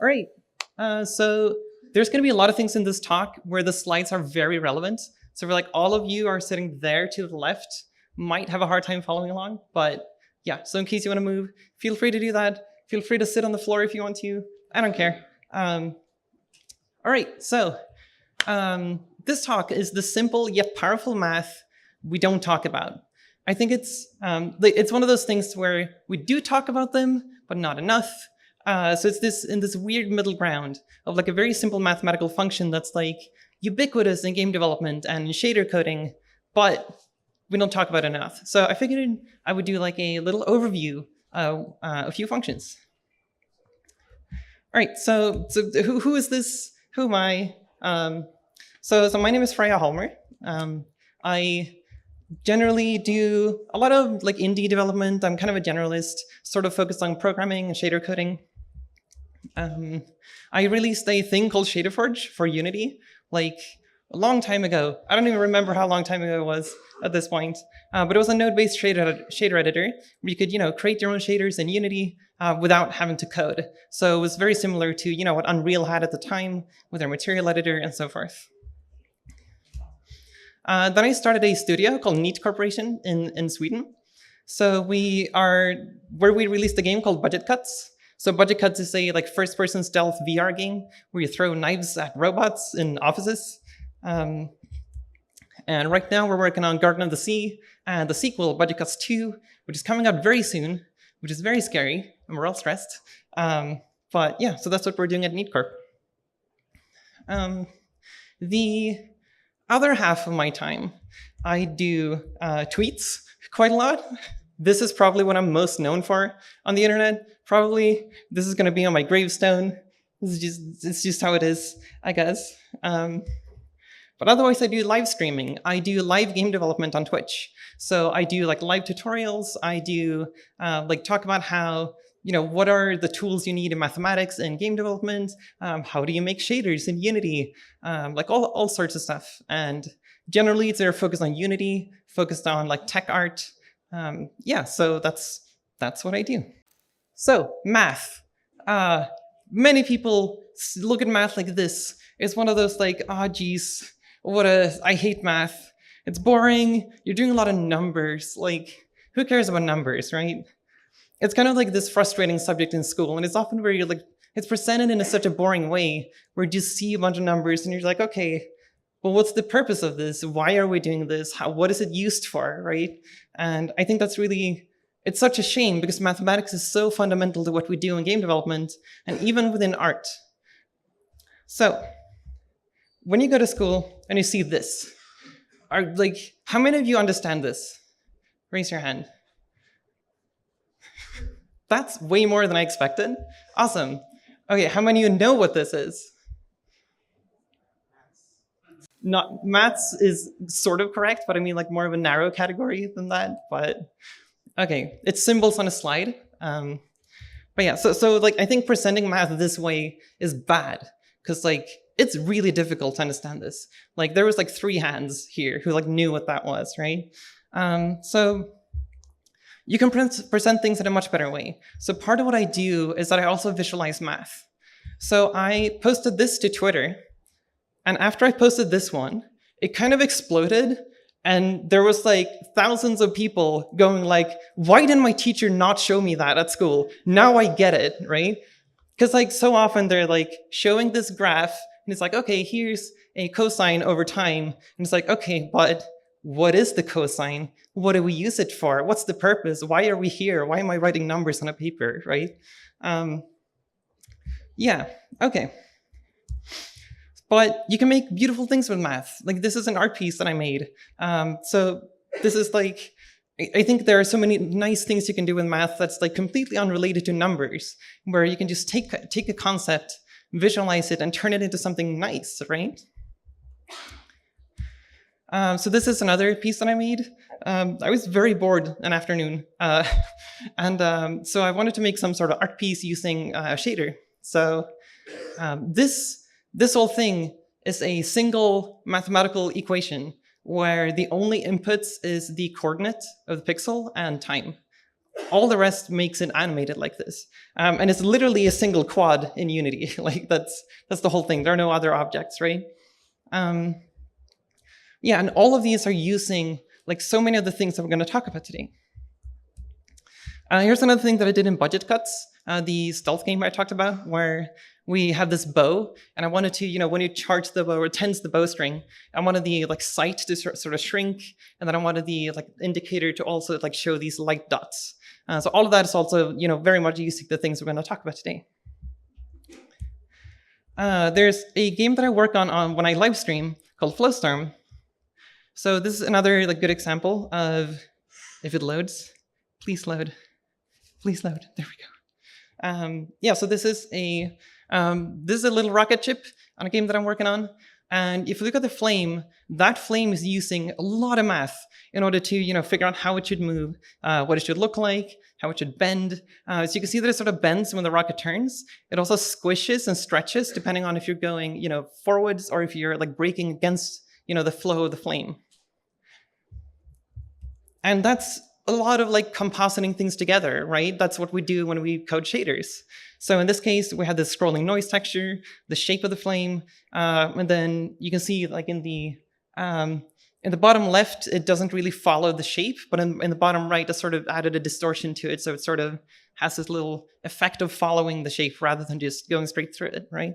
All right. So there's going to be a lot of things in this talk where the slides are very relevant. So for like all of you are sitting there to the left might have a hard time following along, but yeah. So in case you want to move, feel free to do that. Feel free to sit on the floor if you want to. I don't care. All right. So this talk is the simple yet powerful math we don't talk about. I think it's one of those things where we do talk about them, but not enough. So it's in this weird middle ground of like a very simple mathematical function that's like ubiquitous in game development and shader coding, but we don't talk about it enough. So I figured I would do like a little overview of a few functions. All right, so who is this? Who am I? So my name is Freya Holmer. I generally do a lot of like indie development. I'm kind of a generalist, sort of focused on programming and shader coding. I released a thing called ShaderForge for Unity, like a long time ago. I don't even remember how long time ago it was at this point, but it was a node-based shader editor where you could, create your own shaders in Unity without having to code. So it was very similar to, what Unreal had at the time with their material editor and so forth. Then I started a studio called Neat Corporation in Sweden. So we released a game called Budget Cuts. So Budget Cuts is a like first-person stealth VR game where you throw knives at robots in offices. And right now we're working on Garden of the Sea and the sequel, Budget Cuts 2, which is coming out very soon, which is very scary, and we're all stressed. But yeah, so that's what we're doing at Neat Corp. The other half of my time, I do tweets quite a lot. This is probably what I'm most known for on the internet. Probably this is going to be on my gravestone. It's just how it is, I guess. But otherwise, I do live streaming. I do live game development on Twitch. So I do like live tutorials. I do like talk about how, what are the tools you need in mathematics and game development? How do you make shaders in Unity? Like all sorts of stuff. And generally, they're focused on Unity, focused on like tech art. Yeah, so that's what I do. So math. Many people look at math like this. It's one of those like, geez, I hate math. It's boring. You're doing a lot of numbers. Like, who cares about numbers, right? It's kind of like this frustrating subject in school, and it's often where you're like, it's presented in such a boring way where you just see a bunch of numbers and you're like, okay, well, what's the purpose of this? Why are we doing this? What is it used for, right? And I think that's really, it's such a shame because mathematics is so fundamental to what we do in game development and even within art. So when you go to school and you see this, how many of you understand this? Raise your hand. That's way more than I expected. Awesome. Okay, how many of you know what this is? Not maths is sort of correct, but I mean like more of a narrow category than that. But okay, it's symbols on a slide. But yeah, so like I think presenting math this way is bad because like it's really difficult to understand this. Like there was like 3 hands here who like knew what that was, right? So you can present things in a much better way. So part of what I do is that I also visualize math. So I posted this to Twitter, and after I posted this one, it kind of exploded, and there was like thousands of people going like, why didn't my teacher not show me that at school? Now I get it, right? Because like so often they're like showing this graph, and it's like, okay, here's a cosine over time. And it's like, okay, but what is the cosine? What do we use it for? What's the purpose? Why are we here? Why am I writing numbers on a paper, right? Yeah, okay. But you can make beautiful things with math. Like this is an art piece that I made. So this is like, I think there are so many nice things you can do with math that's like completely unrelated to numbers, where you can just take a concept, visualize it, and turn it into something nice, right? So this is another piece that I made. I was very bored an afternoon, and so I wanted to make some sort of art piece using a shader. So this whole thing is a single mathematical equation where the only inputs is the coordinate of the pixel and time. All the rest makes it animated like this. And it's literally a single quad in Unity. Like that's the whole thing. There are no other objects, right? Yeah, and all of these are using like so many of the things that we're going to talk about today. Here's another thing that I did in budget cuts, the stealth game I talked about, where we have this bow, and I wanted to, when you charge the bow or tense the bowstring, I wanted the like sight to sort of shrink, and then I wanted the like indicator to also like show these light dots. So all of that is also, very much using the things we're going to talk about today. There's a game that I work on when I live stream called Flowstorm. So this is another like good example of, if it loads, please load. Please load. There we go. Yeah, so this is a little rocket chip on a game that I'm working on. And if you look at the flame, that flame is using a lot of math in order to figure out how it should move, what it should look like, how it should bend. So you can see that it sort of bends when the rocket turns. It also squishes and stretches depending on if you're going forwards or if you're like braking against the flow of the flame. And that's a lot of like compositing things together, right? That's what we do when we code shaders. So in this case, we have this scrolling noise texture, the shape of the flame, and then you can see like in the bottom left, it doesn't really follow the shape, but in the bottom right, it sort of added a distortion to it, so it sort of has this little effect of following the shape rather than just going straight through it, right?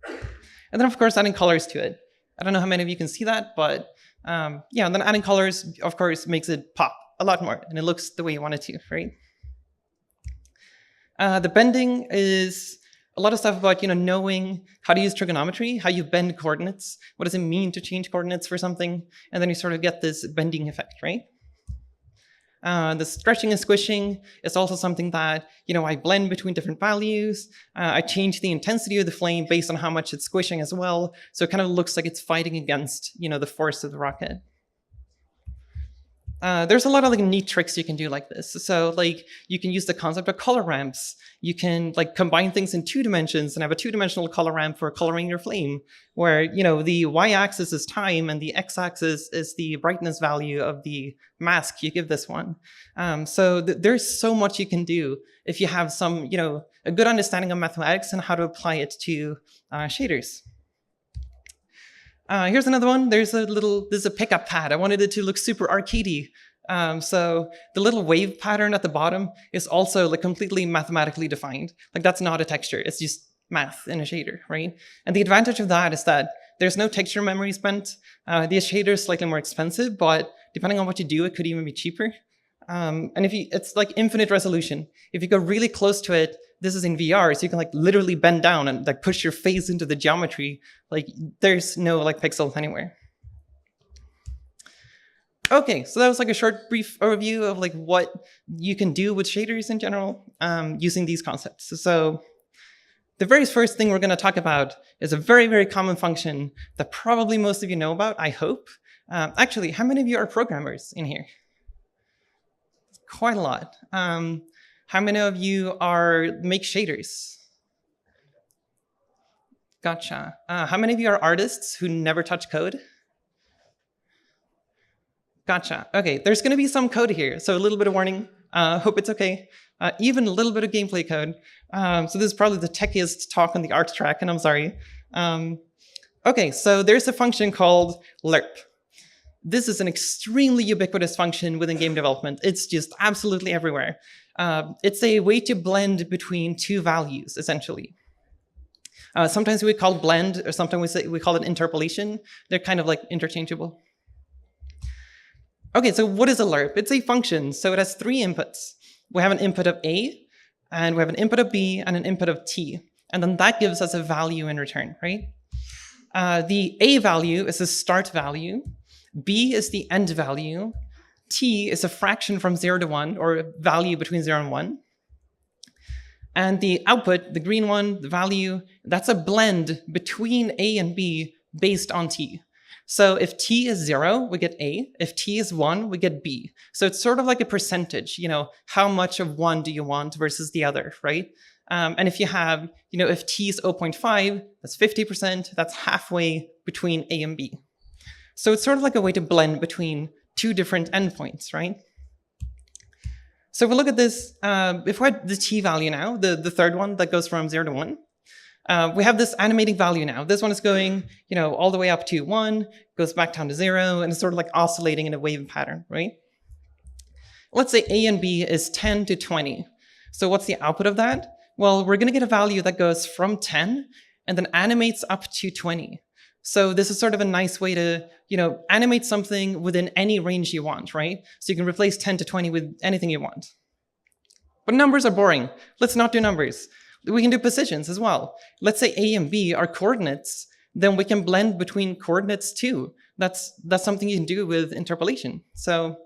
And then of course, adding colors to it. I don't know how many of you can see that, but yeah, and then adding colors, of course, makes it pop a lot more, and it looks the way you want it to, right? The bending is a lot of stuff about knowing how to use trigonometry, how you bend coordinates, what does it mean to change coordinates for something, and then you sort of get this bending effect, right? The stretching and squishing is also something that I blend between different values. I change the intensity of the flame based on how much it's squishing as well, so it kind of looks like it's fighting against the force of the rocket. There's a lot of like neat tricks you can do like this. So like you can use the concept of color ramps. You can like combine things in 2 dimensions and have a 2-dimensional color ramp for coloring your flame, where the y-axis is time and the x-axis is the brightness value of the mask you give this one. So there's so much you can do if you have some a good understanding of mathematics and how to apply it to shaders. Here's another one. This is a pickup pad. I wanted it to look super arcadey. So the little wave pattern at the bottom is also like completely mathematically defined. Like that's not a texture. It's just math in a shader, right? And the advantage of that is that there's no texture memory spent. The shader is slightly more expensive, but depending on what you do, it could even be cheaper. And it's like infinite resolution. If you go really close to it, this is in VR, so you can like literally bend down and like push your face into the geometry. Like there's no like pixels anywhere. Okay, so that was like a short, brief overview of like what you can do with shaders in general using these concepts. So the very first thing we're going to talk about is a very, very common function that probably most of you know about, I hope. Actually, how many of you are programmers in here? Quite a lot. How many of you make shaders? Gotcha. How many of you are artists who never touch code? Gotcha. Okay, there's going to be some code here, so a little bit of warning. Hope it's okay. Even a little bit of gameplay code. So this is probably the techiest talk on the art track, and I'm sorry. Okay, so there's a function called lerp. This is an extremely ubiquitous function within game development. It's just absolutely everywhere. It's a way to blend between 2 values, essentially. Sometimes we call it blend, or sometimes we call it interpolation. They're kind of like interchangeable. Okay, so what is a lerp? It's a function, so it has 3 inputs. We have an input of A, and we have an input of B, and an input of T. And then that gives us a value in return, right? The A value is the start value. B is the end value. T is a fraction from 0 to 1, or a value between 0 and 1. And the output, the green one, the value, that's a blend between A and B based on T. So if T is 0, we get A. If T is 1, we get B. So it's sort of like a percentage, how much of one do you want versus the other, right? And if you have, if T is 0.5, that's 50%, that's halfway between A and B. So it's sort of like a way to blend between 2 different endpoints, right? So if we look at this, if we had the t value now, the third one that goes from 0 to 1, we have this animating value now. This one is going, all the way up to 1, goes back down to 0, and it's sort of like oscillating in a wave pattern, right? Let's say A and B is 10 to 20. So what's the output of that? Well, we're going to get a value that goes from 10 and then animates up to 20. So this is sort of a nice way to, animate something within any range you want, right? So you can replace 10 to 20 with anything you want. But numbers are boring. Let's not do numbers. We can do positions as well. Let's say A and B are coordinates, then we can blend between coordinates too. That's something you can do with interpolation. So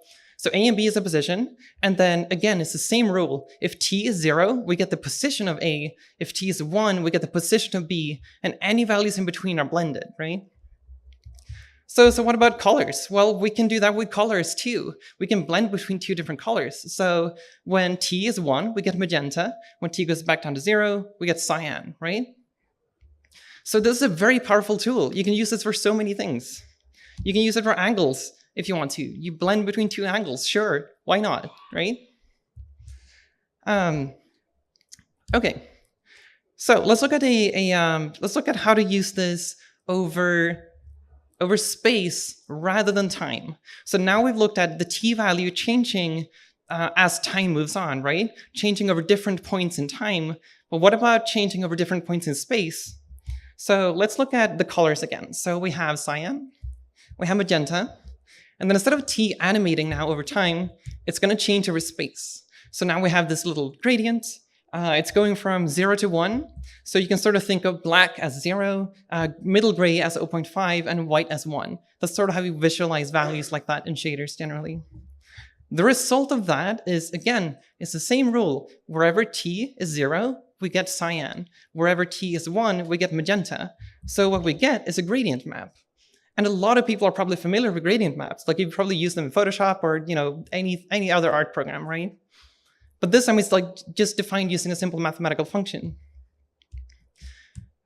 A and B is a position, and then again, it's the same rule. If t is 0, we get the position of A. If t is 1, we get the position of B, and any values in between are blended, right? So what about colors? Well, we can do that with colors too. We can blend between two different colors. So when t is 1, we get magenta. When t goes back down to 0, we get cyan, right? So this is a very powerful tool. You can use this for so many things. You can use it for angles if you want to. You blend between two angles, sure, why not, right? Okay, so let's look at how to use this over space rather than time. So now we've looked at the t value changing as time moves on, right? Changing over different points in time. But what about changing over different points in space? So let's look at the colors again. So we have cyan, we have magenta, and then instead of t animating now over time, it's going to change over space. So now we have this little gradient. It's going from 0 to 1. So you can sort of think of black as 0, middle gray as 0.5, and white as 1. That's sort of how you visualize values like that in shaders generally. The result of that is, again, it's the same rule. Wherever t is 0, we get cyan. Wherever t is 1, we get magenta. So what we get is a gradient map. And a lot of people are probably familiar with gradient maps. Like you've probably used them in Photoshop or any other art program, right? But this time it's like just defined using a simple mathematical function.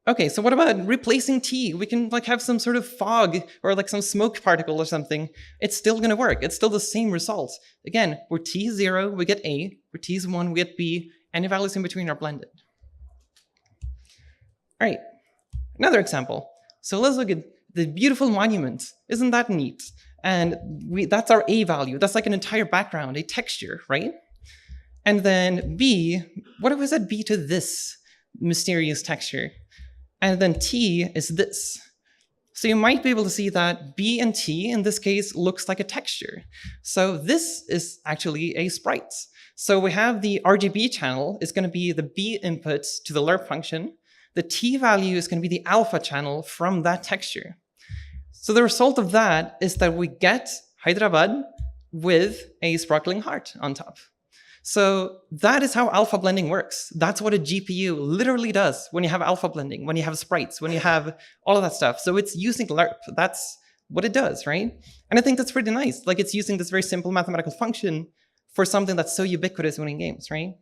Okay, so what about replacing t? We can like have some sort of fog or like some smoke particle or something. It's still gonna work. It's still the same result. Again, where t is 0, we get A. Where t is 1, we get B. Any values in between are blended. All right, another example. So let's look at the beautiful monument. Isn't that neat? And that's our A value. That's like an entire background, a texture, right? And then B, what if we set B to this mysterious texture? And then T is this. So you might be able to see that B and T in this case looks like a texture. So this is actually a sprite. So we have the RGB channel is going to be the B input to the lerp function. The t value is going to be the alpha channel from that texture. So the result of that is that we get Hyderabad with a sparkling heart on top. So that is how alpha blending works. That's what a GPU literally does when you have alpha blending, when you have sprites, when you have all of that stuff. So it's using lerp. That's what it does, right? And I think that's pretty nice. Like it's using this very simple mathematical function for something that's so ubiquitous when in games, right?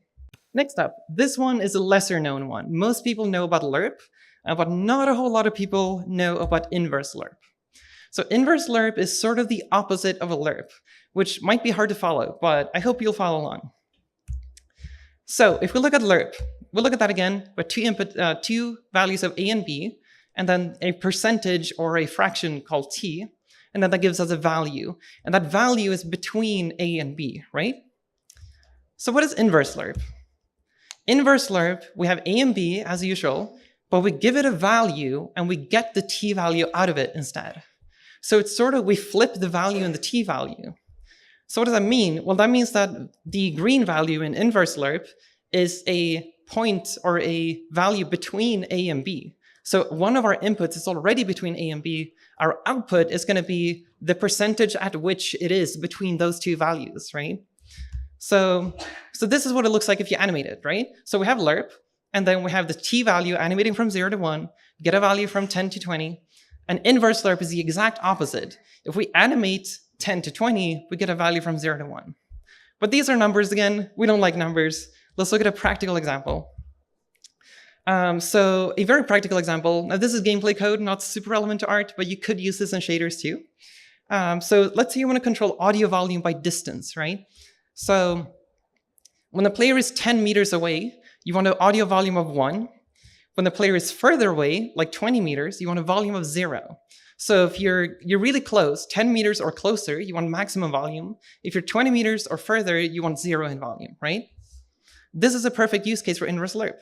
Next up, this one is a lesser known one. Most people know about lerp, but not a whole lot of people know about inverse lerp. So inverse lerp is sort of the opposite of a lerp, which might be hard to follow, but I hope you'll follow along. So if we look at lerp, we'll look at that again with two values of A and B, and then a percentage or a fraction called t, and then that gives us a value. And that value is between A and B, right? So what is inverse lerp? Inverse lerp, we have A and B as usual, but we give it a value and we get the t value out of it instead. So it's sort of, we flip the value in the t value. So what does that mean? Well, that means that the green value in inverse lerp is a point or a value between A and B. So one of our inputs is already between A and B. Our output is going to be the percentage at which it is between those two values, right? So this is what it looks like if you animate it, right? So we have lerp, and then we have the t value animating from 0 to 1, get a value from 10 to 20, and inverse lerp is the exact opposite. If we animate 10 to 20, we get a value from 0 to 1. But these are numbers again. We don't like numbers. Let's look at a practical example. So a very practical example. Now this is gameplay code, not super relevant to art, but you could use this in shaders too. So let's say you want to control audio volume by distance, right? So When the player is 10 meters away, you want an audio volume of 1. When the player is further away, like 20 meters, you want a volume of 0. So if you're really close, 10 meters or closer, you want maximum volume. If you're 20 meters or further, you want 0 in volume, right? This is a perfect use case for inverse lerp.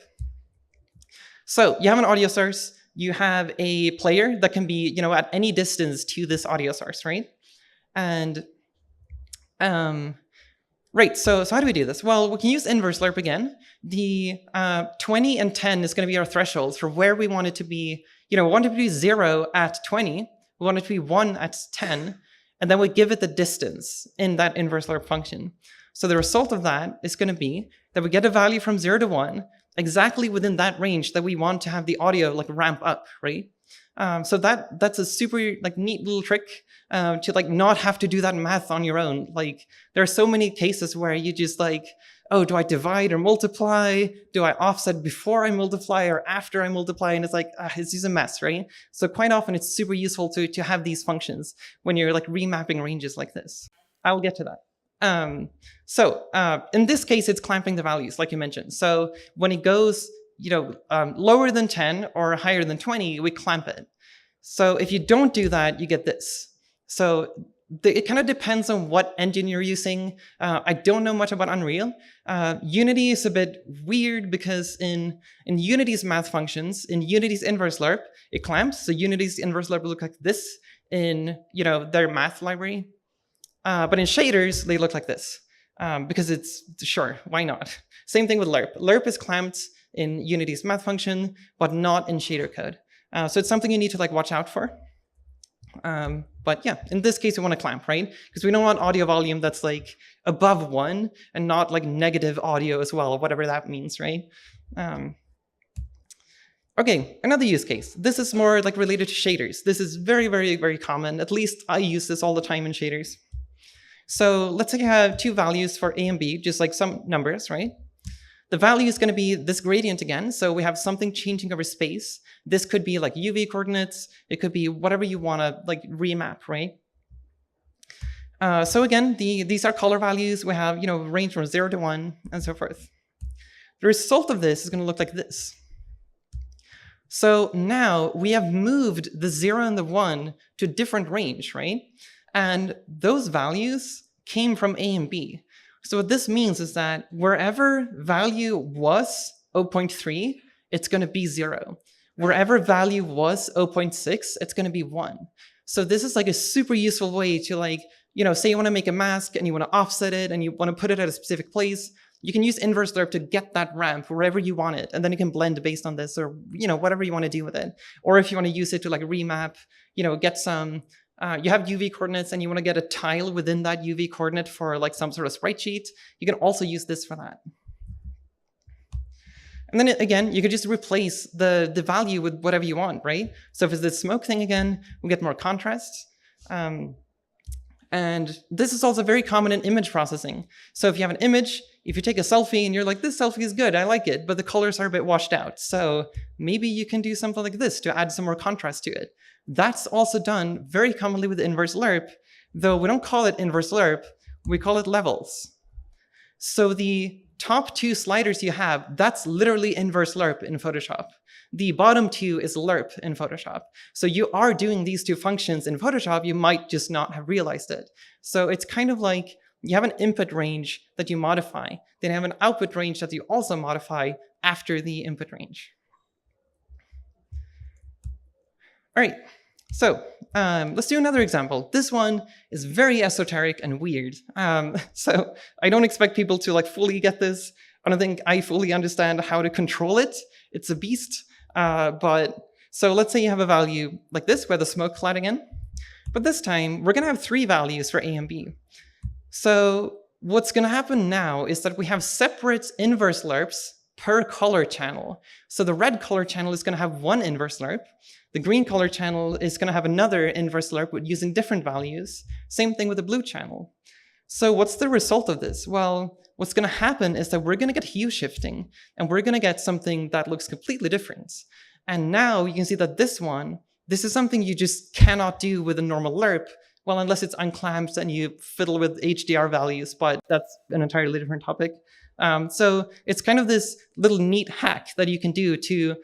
So you have an audio source, you have a player that can be, at any distance to this audio source, right? And right, so how do we do this? Well, we can use inverse lerp again. The 20 and 10 is going to be our thresholds for where we want it to be. We want it to be 0 at 20, we want it to be 1 at 10, and then we give it the distance in that inverse lerp function. So the result of that is going to be that we get a value from 0 to 1 exactly within that range that we want to have the audio ramp up, right? So that's a super neat little trick to not have to do that math on your own. There are so many cases where you just oh, do I divide or multiply? Do I offset before I multiply or after I multiply? And it's it's just a mess, right? So quite often it's super useful to have these functions when you're remapping ranges like this. I'll get to that. In this case, it's clamping the values, like you mentioned. So when it goes lower than 10 or higher than 20, we clamp it. So if you don't do that, you get this. So it kind of depends on what engine you're using. I don't know much about Unreal. Unity is a bit weird because in Unity's math functions, in Unity's inverse lerp, it clamps. So Unity's inverse lerp will look like this in their math library. But in shaders, they look like this because it's, sure, why not? Same thing with lerp. Lerp is clamped in Unity's math function, but not in shader code. So it's something you need to watch out for. But yeah, in this case, we want to clamp, right? Because we don't want audio volume that's above 1 and not negative audio as well, whatever that means, right? Okay, another use case. This is more related to shaders. This is very, very, very common. At least I use this all the time in shaders. So let's say I have 2 values for A and B, just some numbers, right? The value is going to be this gradient again. So we have something changing over space. This could be UV coordinates. It could be whatever you want to remap, right? So again, these are color values. We have range from 0 to 1 and so forth. The result of this is going to look like this. So now we have moved the 0 and the 1 to a different range, right? And those values came from A and B. So what this means is that wherever value was 0.3, it's going to be 0. Wherever value was 0.6, it's going to be 1. So this is a super useful way to say you want to make a mask and you want to offset it and you want to put it at a specific place. You can use inverse lerp to get that ramp wherever you want it, and then you can blend based on this or whatever you want to do with it. Or if you want to use it to remap, get some. You have UV coordinates and you want to get a tile within that UV coordinate for some sort of sprite sheet, you can also use this for that. And then again, you could just replace the value with whatever you want, right? So if it's the smoke thing again, we get more contrast. And this is also very common in image processing. So if you have an image, if you take a selfie and you're this selfie is good, I like it, but the colors are a bit washed out. So maybe you can do something like this to add some more contrast to it. That's also done very commonly with inverse lerp, though we don't call it inverse lerp, we call it levels. So the top 2 sliders you have, that's literally inverse lerp in Photoshop. The bottom 2 is lerp in Photoshop. So you are doing these 2 functions in Photoshop, you might just not have realized it. So it's kind of you have an input range that you modify, then you have an output range that you also modify after the input range. All right, so let's do another example. This one is very esoteric and weird. So I don't expect people to fully get this. I don't think I fully understand how to control it. It's a beast. So let's say you have a value like this, where the smoke cloud again. But this time, we're going to have 3 values for A and B. So what's going to happen now is that we have separate inverse lerps per color channel. So the red color channel is going to have 1 inverse lerp. The green color channel is going to have another inverse lerp using different values. Same thing with the blue channel. So what's the result of this? Well, what's going to happen is that we're going to get hue shifting, and we're going to get something that looks completely different. And now you can see that this is something you just cannot do with a normal lerp, well, unless it's unclamped and you fiddle with HDR values, but that's an entirely different topic. So it's kind of this little neat hack that you can do to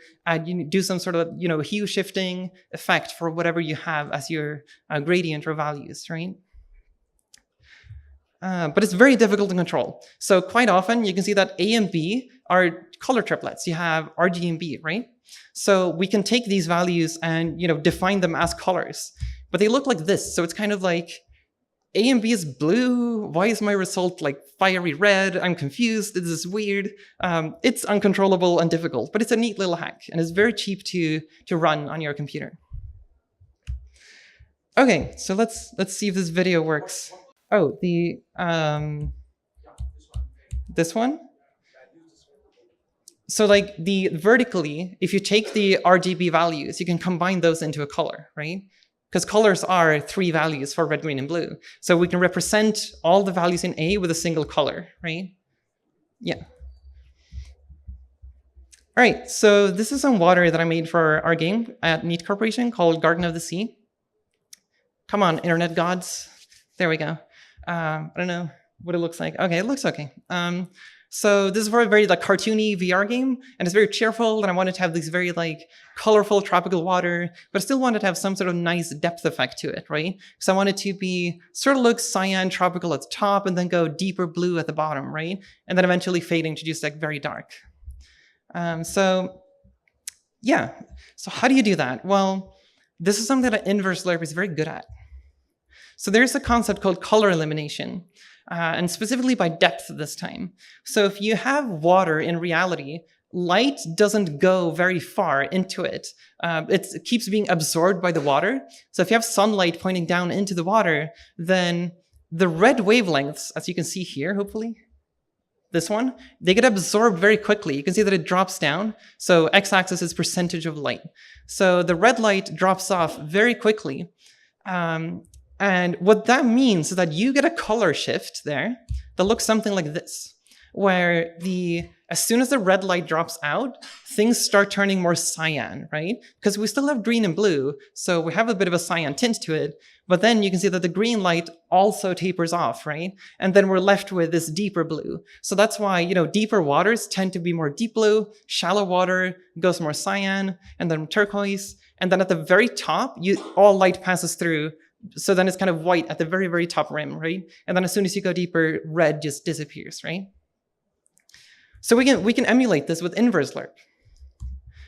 do some sort of hue shifting effect for whatever you have as your gradient or values, right? But it's very difficult to control. So quite often you can see that A and B are color triplets. You have RG and B, right? So we can take these values and define them as colors, but they look like this. So it's kind of like A and B is blue. Why is my result like fiery red? I'm confused. This is weird. It's uncontrollable and difficult, but it's a neat little hack, and it's very cheap to run on your computer. Okay, so let's see if this video works. Oh, this one? So like vertically, if you take the RGB values, you can combine those into a color, right? Because colors are 3 values for red, green, and blue. So we can represent all the values in A with a single color, right? Yeah. All right, so this is some water that I made for our game at Meat Corporation called Garden of the Sea. Come on, internet gods. There we go. I don't know what it looks like. Okay, it looks okay. So this is for a very cartoony VR game, and it's very cheerful, and I wanted to have these very colorful tropical water, but I still wanted to have some sort of nice depth effect to it, right? So I wanted to be sort of look cyan tropical at the top and then go deeper blue at the bottom, right? And then eventually fading to just very dark. So yeah, so how do you do that? Well, this is something that inverse lerp is very good at. So there's a concept called color elimination, and specifically by depth this time. So if you have water in reality, light doesn't go very far into it. It keeps being absorbed by the water. So if you have sunlight pointing down into the water, then the red wavelengths, as you can see here, hopefully, this one, they get absorbed very quickly. You can see that it drops down. So x-axis is percentage of light. So the red light drops off very quickly. And what that means is that you get a color shift there that looks something like this, where as soon as the red light drops out, things start turning more cyan, right? Because we still have green and blue, so we have a bit of a cyan tint to it, but then you can see that the green light also tapers off, right? And then we're left with this deeper blue. So that's why, deeper waters tend to be more deep blue, shallow water goes more cyan, and then turquoise, and then at the very top, all light passes through. So then it's kind of white at the very, very top rim, right? And then as soon as you go deeper, red just disappears, right? So we can emulate this with inverse lerp.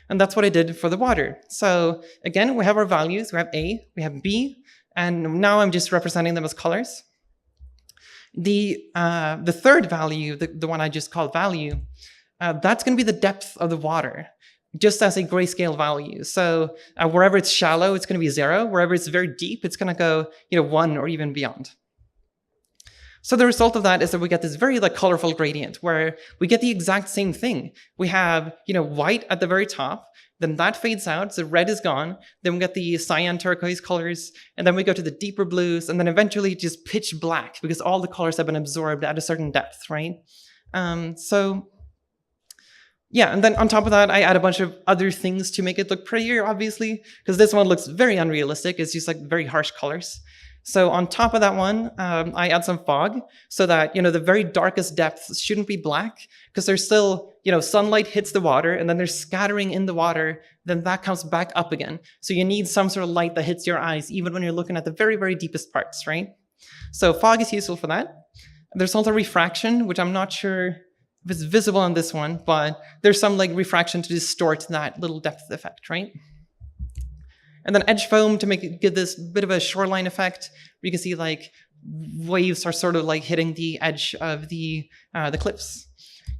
And that's what I did for the water. So again, we have our values. We have A, we have B, and now I'm just representing them as colors. The third value, the one I just called value, that's going to be the depth of the water, just as a grayscale value. So wherever it's shallow, it's going to be 0. Wherever it's very deep, it's going to go 1 or even beyond. So the result of that is that we get this very colorful gradient where we get the exact same thing. We have white at the very top, then that fades out, so red is gone. Then we get the cyan turquoise colors, and then we go to the deeper blues, and then eventually just pitch black because all the colors have been absorbed at a certain depth, right? So yeah, and then on top of that, I add a bunch of other things to make it look prettier, obviously, because this one looks very unrealistic. It's just very harsh colors. So on top of that one, I add some fog so that, the very darkest depths shouldn't be black because there's still, sunlight hits the water and then there's scattering in the water, then that comes back up again. So you need some sort of light that hits your eyes, even when you're looking at the very, very deepest parts, right? So fog is useful for that. There's also refraction, which I'm not sure if it's visible on this one, but there's some refraction to distort that little depth effect, right? And then edge foam to give this bit of a shoreline effect. Where you can see waves are sort of hitting the edge of the cliffs.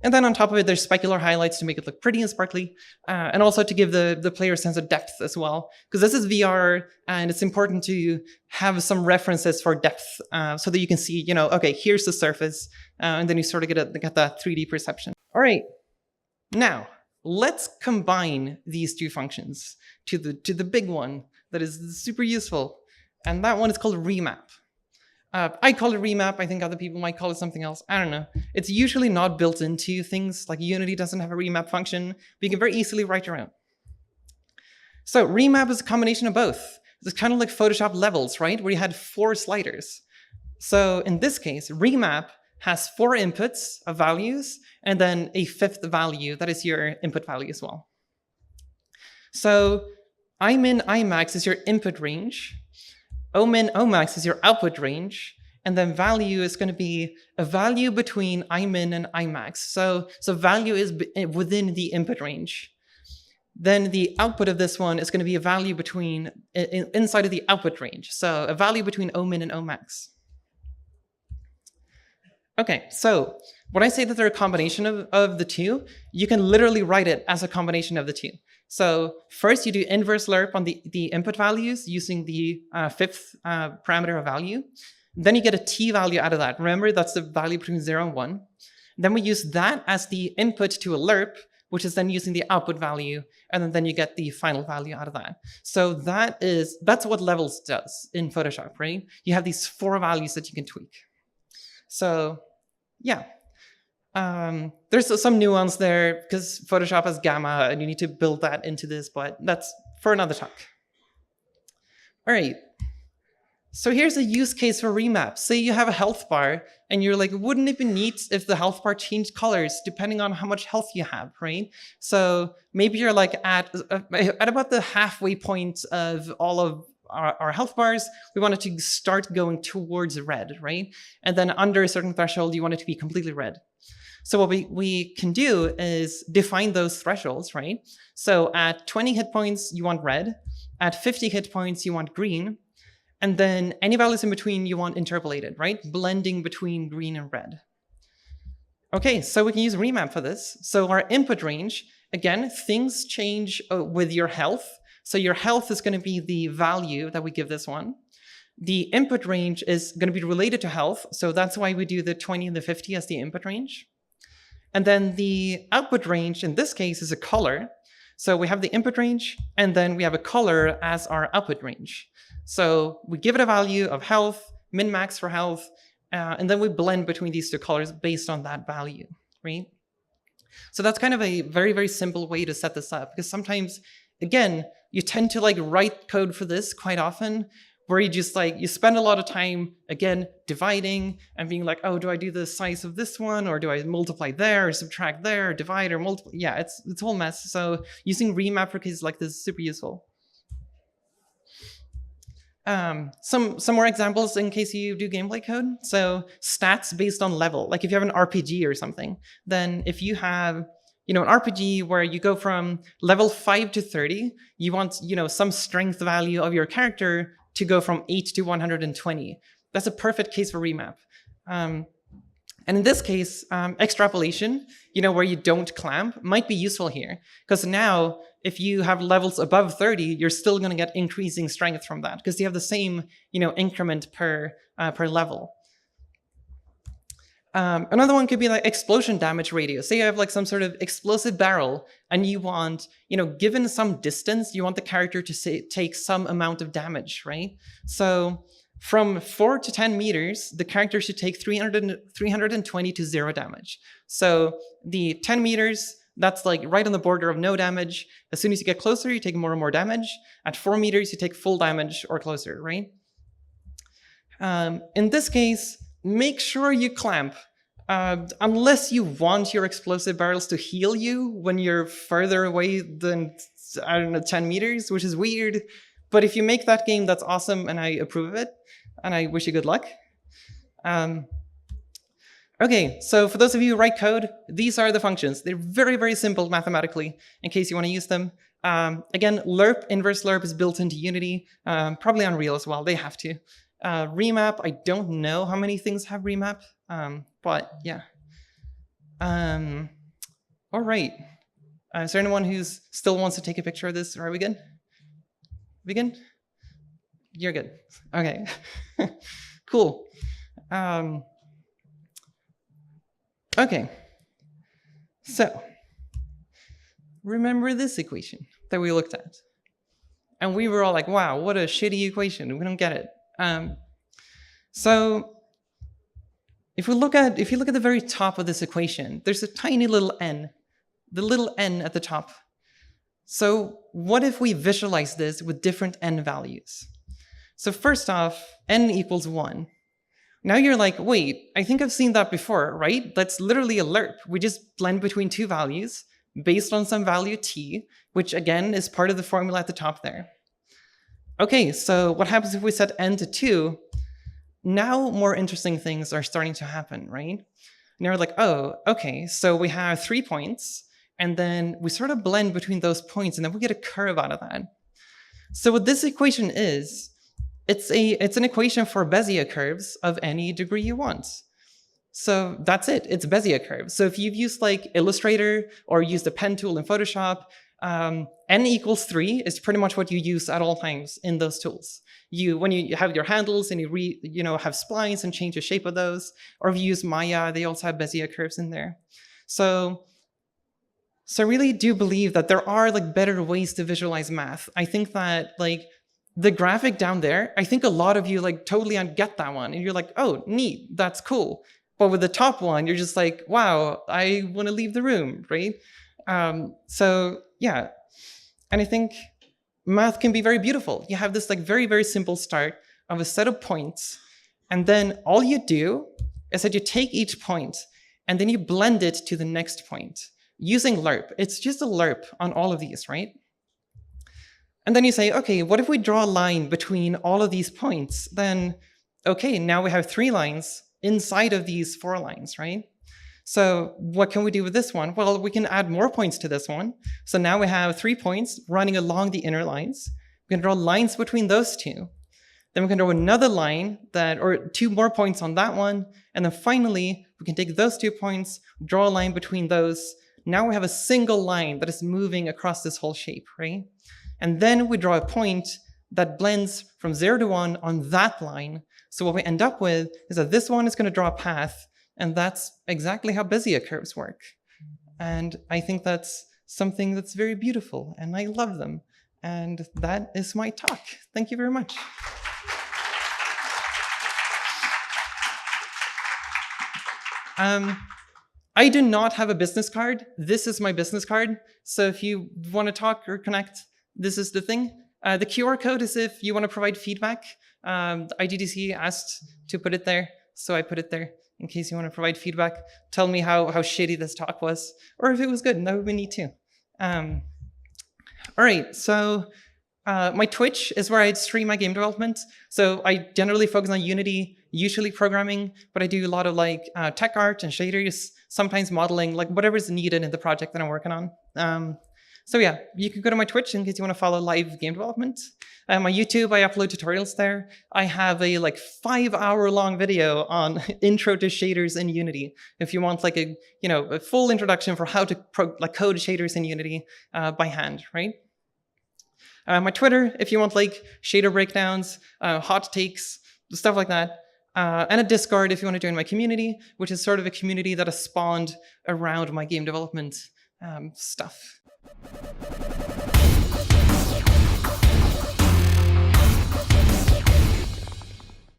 And then on top of it, there's specular highlights to make it look pretty and sparkly, and also to give the player a sense of depth as well. Because this is VR, and it's important to have some references for depth so that you can see, okay, here's the surface, and then you sort of get that 3D perception. All right, now let's combine these two functions to the big one that is super useful, and that one is called remap. I call it remap. I think other people might call it something else. I don't know. It's usually not built into things. Unity doesn't have a remap function, but you can very easily write your own. So remap is a combination of both. It's kind of like Photoshop levels, right? Where you had 4 sliders. So in this case, remap has 4 inputs of values, and then a 5th value that is your input value as well. So Imin, Imax is your input range, Omin, Omax is your output range, and then value is going to be a value between Imin and Imax. So value is within the input range. Then the output of this one is going to be a value between inside of the output range. So a value between Omin and Omax. Okay, so when I say that they're a combination of the two, you can literally write it as a combination of the two. So first you do inverse lerp on the input values using the 5th parameter of value. Then you get a t value out of that. Remember, that's the value between 0 and 1. Then we use that as the input to a lerp, which is then using the output value, and then you get the final value out of that. So that's what levels does in Photoshop, right? You have these 4 values that you can tweak. So yeah. There's some nuance there because Photoshop has gamma and you need to build that into this, but that's for another talk. All right. So here's a use case for remap. Say you have a health bar and you're like, wouldn't it be neat if the health bar changed colors depending on how much health you have, right? So maybe you're like at about the halfway point of all of our health bars, we want it to start going towards red, right? And then under a certain threshold, you want it to be completely red. So what we can do is define those thresholds, right? So at 20 hit points, you want red. At 50 hit points, you want green. And then any values in between, you want interpolated, right? Blending between green and red. Okay, so we can use remap for this. So our input range, again, things change with your health. So your health is going to be the value that we give this one. The input range is going to be related to health. So that's why we do the 20 and the 50 as the input range. And then the output range in this case is a color. So we have the input range, and then we have a color as our output range. So we give it a value of health, min-max for health, and then we blend between these 2 colors based on that value, right? So that's kind of a very, very simple way to set this up, because sometimes, again, you tend to like write code for this quite often, where you just like, you spend a lot of time, again, dividing and being like, oh, do I do the size of this one? Or do I multiply there or subtract there, or divide or multiply? Yeah, it's a whole mess. So using remap for cases like this is super useful. Some more examples in case you do gameplay code. So stats based on level, like if you have an RPG or something, then if you have, an RPG where you go from level 5 to 30, you want, some strength value of your character to go from 8 to 120. That's a perfect case for remap. And in this case, extrapolation, where you don't clamp, might be useful here. Because now, if you have levels above 30, you're still going to get increasing strength from that, because you have the same increment per level. Another one could be like explosion damage radius. Say you have like some sort of explosive barrel and you want, given some distance, you want the character to take some amount of damage, right? So from 4 to 10 meters, the character should take 320 to 0 damage. So the 10 meters, that's like right on the border of no damage. As soon as you get closer, you take more and more damage. At 4 meters, you take full damage or closer, right? In this case, make sure you clamp, unless you want your explosive barrels to heal you when you're further away than, 10 meters, which is weird. But if you make that game, that's awesome, and I approve of it, and I wish you good luck. Okay, so for those of you who write code, these are the functions. They're very, very simple mathematically, in case you want to use them. Again, lerp, inverse lerp is built into Unity, probably Unreal as well, they have to. Remap, I don't know how many things have remap, but yeah. All right. Is there anyone who still wants to take a picture of this? Are we good? We good? You're good. Okay. Cool. Okay. So, remember this equation that we looked at? And we were all like, wow, what a shitty equation. We don't get it. So if you look at the very top of this equation, there's a tiny little n, the little n at the top. So what if we visualize this with different n values? So first off, n equals 1. Now you're like, wait, I think I've seen that before, right? That's literally a lerp. We just blend between two values based on some value t, which again is part of the formula at the top there. Okay, so what happens if we set n to 2? Now more interesting things are starting to happen, right? Now we're like, oh, okay, so we have 3 points, and then we sort of blend between those points, and then we get a curve out of that. So what this equation is, it's an equation for Bezier curves of any degree you want. So that's it, it's Bezier curves. So if you've used like Illustrator or used a pen tool in Photoshop, n equals 3 is pretty much what you use at all times in those tools. When you have your handles and you have splines and change the shape of those, or if you use Maya, they also have Bezier curves in there. So I really do believe that there are like better ways to visualize math. I think that like the graphic down there, I think a lot of you like totally get that one, and you're like, oh, neat, that's cool. But with the top one, you're just like, wow, I want to leave the room, right? So yeah, and I think math can be very beautiful. You have this like very, very simple start of a set of points, and then all you do is that you take each point and then you blend it to the next point using lerp. It's just a lerp on all of these, right? And then you say, okay, what if we draw a line between all of these points? Then, okay, now we have 3 lines inside of these 4 lines, right? So what can we do with this one? Well, we can add more points to this one. So now we have 3 points running along the inner lines. We can draw lines between those 2. Then we can draw another line or 2 more points on that one. And then finally, we can take those 2 points, draw a line between those. Now we have a single line that is moving across this whole shape, right? And then we draw a point that blends from 0 to 1 on that line. So what we end up with is that this one is going to draw a path, and that's exactly how Bezier curves work. And I think that's something that's very beautiful, and I love them. And that is my talk. Thank you very much. I do not have a business card. This is my business card. So if you want to talk or connect, this is the thing. The QR code is if you want to provide feedback. IDDC asked to put it there, so I put it there in case you want to provide feedback. Tell me how shitty this talk was, or if it was good. That would be neat too. All right, so my Twitch is where I stream my game development. So I generally focus on Unity, usually programming, but I do a lot of like tech art and shaders, sometimes modeling, like whatever's needed in the project that I'm working on. So yeah, you can go to my Twitch in case you want to follow live game development. My YouTube, I upload tutorials there. I have a like 5-hour-long video on intro to shaders in Unity. If you want like a full introduction for how to code shaders in Unity by hand, right? My Twitter, if you want like shader breakdowns, hot takes, stuff like that. And a Discord if you want to join my community, which is sort of a community that has spawned around my game development stuff.